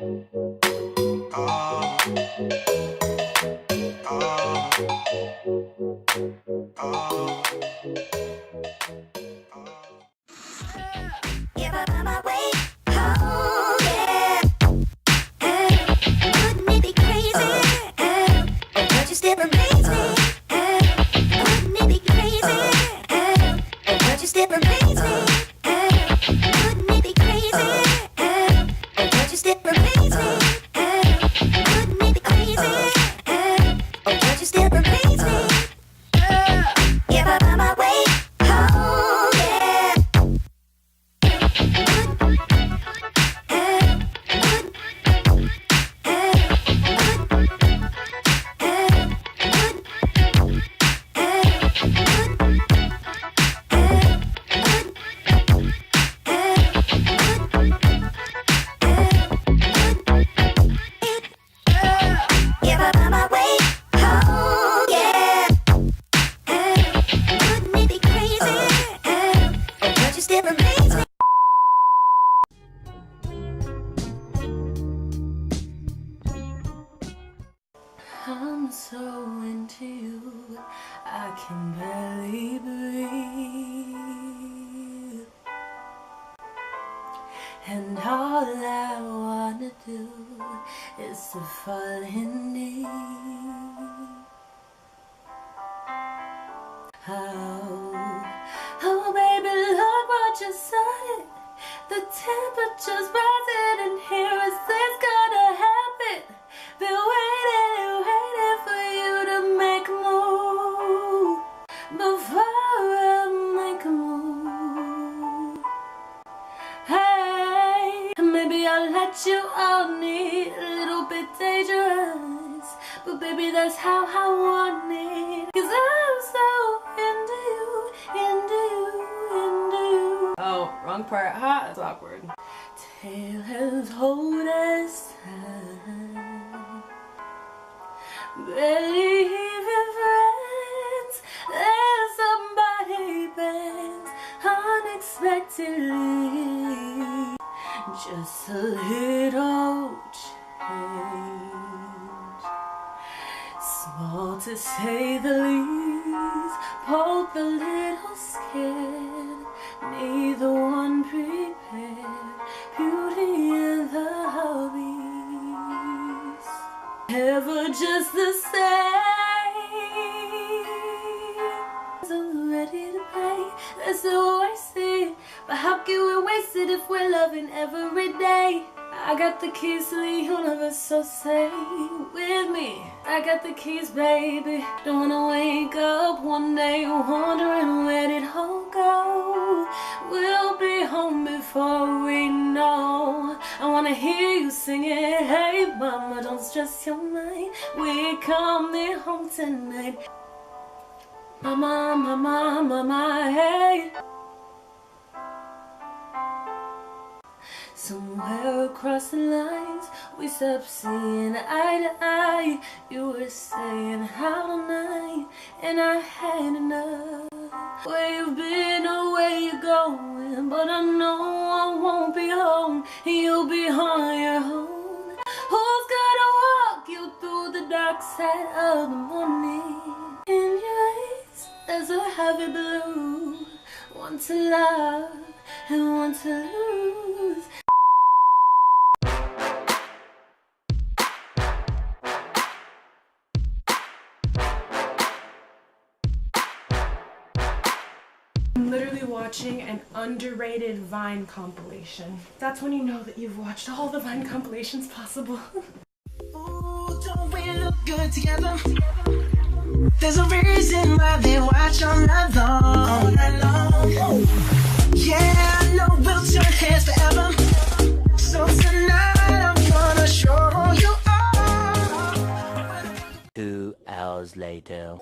If I find my way home, yeah. Wouldn't it be crazy? But you still amaze me. Wouldn't it be crazy? But you still amaze me. Wouldn't it be crazy? But you still amaze me. Wouldn't it be crazy? But you still amaze me. If I find my way home, yeah. If I find my way home, yeah. Wouldn't it be crazy? But you still amaze me. I'm so into you, I can barely breathe. And all I wanna do is to fall in deep. Oh baby, look what you started. The temperature's rising and here. Is this gonna happen? Been waiting for you to make a move before I make a move. Hey, maybe I'll let you on me, a little bit dangerous, but baby that's how I want it. 'Cause I'm so into you, into you, into you. Oh, wrong part. Ha, that's awkward. Tale has told us time, believing friends, that somebody bends unexpectedly. Just a little change, small to say the least, both a little scared, neither one prepared. Beauty and the hobbies, never just the same. So ready to pay, that's so wasted. But how can we waste it if we're loving every day? I got the keys to the universe, so stay with me. I got the keys, baby. Don't wanna wake up one day wondering where did home go. We'll be home before we know. I wanna hear you sing it. Hey mama, don't stress your mind. We coming home tonight. Mama, mama, mama, hey. Somewhere across the lines, we stopped seeing eye to eye. You were saying how tonight, and I had enough. Where you've been or where you're going, but I know I won't be home. You'll be on your own. Who's gonna walk you through the dark side of the morning? In your eyes, there's a heavy blue. One to love and one to lose. I'm literally watching an underrated Vine compilation. That's when you know that you've watched all the Vine compilations possible. Ooh, don't we look good together? There's a reason why they watch all night long. Yeah, I know we'll turn heads forever. So tonight I'm gonna show you all. 2 hours later.